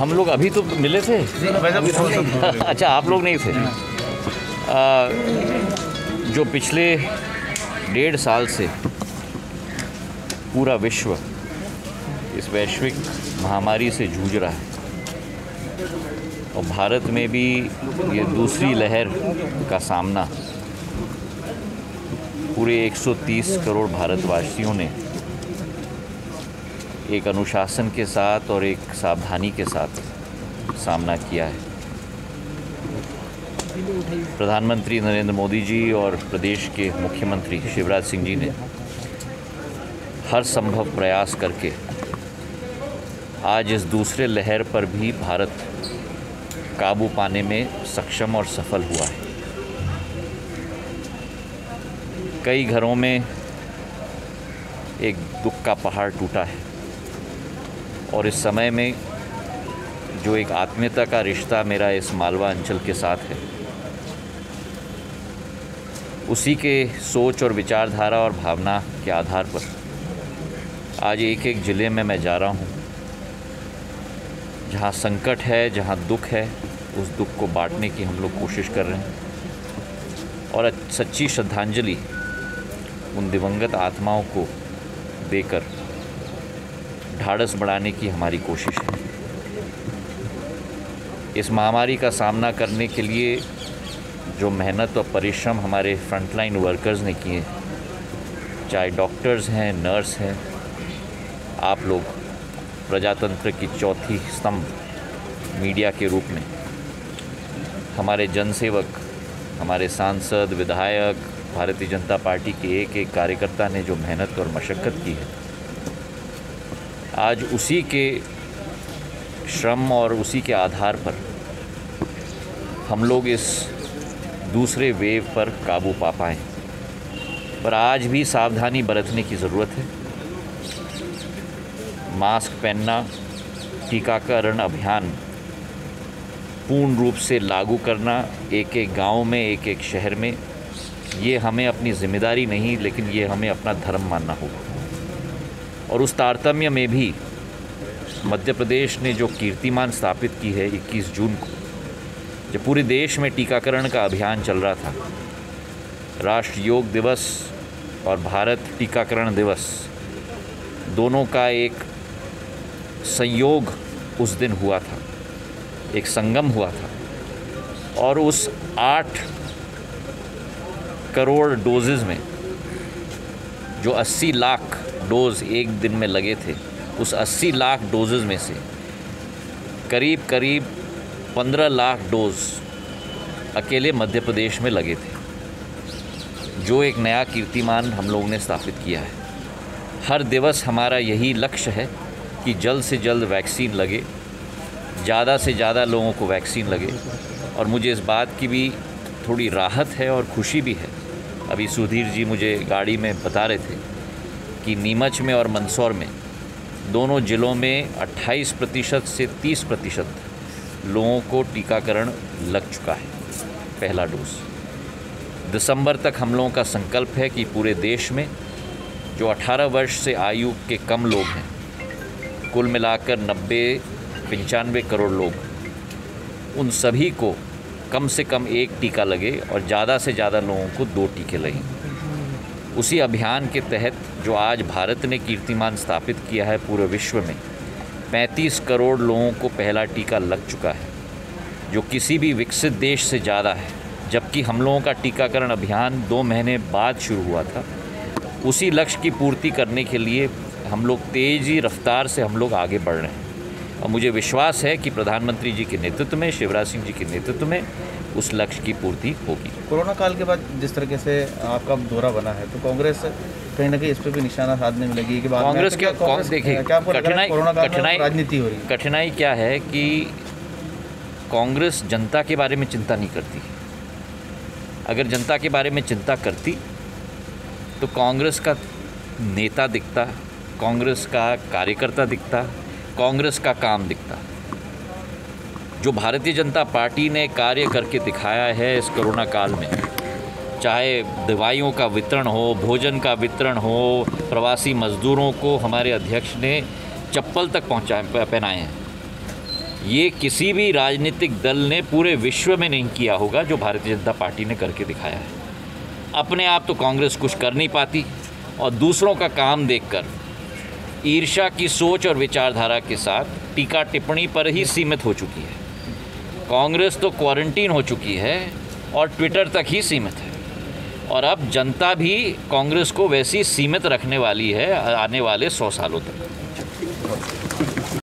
हम लोग अभी तो मिले थे। अच्छा, आप लोग नहीं थे। जो पिछले 1.5 साल से पूरा विश्व इस वैश्विक महामारी से जूझ रहा है और भारत में भी ये दूसरी लहर का सामना पूरे 130 करोड़ भारतवासियों ने एक अनुशासन के साथ और एक सावधानी के साथ सामना किया है। प्रधानमंत्री नरेंद्र मोदी जी और प्रदेश के मुख्यमंत्री शिवराज सिंह जी ने हर संभव प्रयास करके आज इस दूसरे लहर पर भी भारत काबू पाने में सक्षम और सफल हुआ है। कई घरों में एक दुख का पहाड़ टूटा है और इस समय में जो एक आत्मीयता का रिश्ता मेरा इस मालवा अंचल के साथ है, उसी के सोच और विचारधारा और भावना के आधार पर आज एक एक ज़िले में मैं जा रहा हूँ। जहाँ संकट है, जहाँ दुख है, उस दुख को बांटने की हम लोग कोशिश कर रहे हैं और सच्ची श्रद्धांजलि उन दिवंगत आत्माओं को देकर ढाढ़स बढ़ाने की हमारी कोशिश है। इस महामारी का सामना करने के लिए जो मेहनत और परिश्रम हमारे फ्रंटलाइन वर्कर्स ने किए, चाहे डॉक्टर्स हैं, नर्स हैं, आप लोग प्रजातंत्र की चौथी स्तंभ मीडिया के रूप में, हमारे जनसेवक, हमारे सांसद, विधायक, भारतीय जनता पार्टी के एक एक कार्यकर्ता ने जो मेहनत और मशक्क़त की है, आज उसी के श्रम और उसी के आधार पर हम लोग इस दूसरे वेव पर काबू पा पाएँ। पर आज भी सावधानी बरतने की ज़रूरत है। मास्क पहनना, टीकाकरण अभियान पूर्ण रूप से लागू करना एक एक गांव में, एक एक शहर में, ये हमें अपनी जिम्मेदारी नहीं, लेकिन ये हमें अपना धर्म मानना होगा। और उस तारतम्य में भी मध्य प्रदेश ने जो कीर्तिमान स्थापित की है, 21 जून को जब पूरे देश में टीकाकरण का अभियान चल रहा था, राष्ट्रीय योग दिवस और भारत टीकाकरण दिवस दोनों का एक संयोग उस दिन हुआ था, एक संगम हुआ था और उस 8 करोड़ डोजेज़ में जो 80 लाख डोज एक दिन में लगे थे, उस 80 लाख डोजेज़ में से करीब 15 लाख डोज अकेले मध्य प्रदेश में लगे थे, जो एक नया कीर्तिमान हम लोगों ने स्थापित किया है। हर दिवस हमारा यही लक्ष्य है कि जल्द से जल्द वैक्सीन लगे, ज़्यादा से ज़्यादा लोगों को वैक्सीन लगे। और मुझे इस बात की भी थोड़ी राहत है और खुशी भी है। अभी सुधीर जी मुझे गाड़ी में बता रहे थे कि नीमच में और मंदसौर में दोनों ज़िलों में 28% से 30% लोगों को टीकाकरण लग चुका है, पहला डोज। दिसंबर तक हम लोगों का संकल्प है कि पूरे देश में जो 18 वर्ष से आयु के कम लोग हैं, कुल मिलाकर 90-95 करोड़ लोग, उन सभी को कम से कम एक टीका लगे और ज़्यादा से ज़्यादा लोगों को 2 टीके लगें। उसी अभियान के तहत जो आज भारत ने कीर्तिमान स्थापित किया है, पूरे विश्व में 35 करोड़ लोगों को पहला टीका लग चुका है, जो किसी भी विकसित देश से ज़्यादा है। जबकि हम लोगों का टीकाकरण अभियान 2 महीने बाद शुरू हुआ था। उसी लक्ष्य की पूर्ति करने के लिए हम लोग तेज़ी रफ्तार से हम लोग आगे बढ़ रहे हैं और मुझे विश्वास है कि प्रधानमंत्री जी के नेतृत्व में, शिवराज सिंह जी के नेतृत्व में उस लक्ष्य की पूर्ति होगी। कोरोना काल के बाद जिस तरीके से आपका दौरा बना है, तो कांग्रेस कहीं ना कहीं इस पर भी निशाना साधने में लगी है कि कांग्रेस क्या, देखिए राजनीति हो रही है। कठिनाई क्या है कि कांग्रेस जनता के बारे में चिंता नहीं करती। अगर जनता के बारे में चिंता करती तो कांग्रेस का नेता दिखता, कांग्रेस का कार्यकर्ता दिखता, कांग्रेस का काम दिखता। जो भारतीय जनता पार्टी ने कार्य करके दिखाया है इस कोरोना काल में, चाहे दवाइयों का वितरण हो, भोजन का वितरण हो, प्रवासी मज़दूरों को हमारे अध्यक्ष ने चप्पल तक पहनाए हैं। ये किसी भी राजनीतिक दल ने पूरे विश्व में नहीं किया होगा जो भारतीय जनता पार्टी ने करके दिखाया है। अपने आप तो कांग्रेस कुछ कर नहीं पाती और दूसरों का काम देखकर ईर्ष्या की सोच और विचारधारा के साथ टीका टिप्पणी पर ही सीमित हो चुकी है। कांग्रेस तो क्वारंटीन हो चुकी है और ट्विटर तक ही सीमित है और अब जनता भी कांग्रेस को वैसी सीमित रखने वाली है आने वाले 100 सालों तक।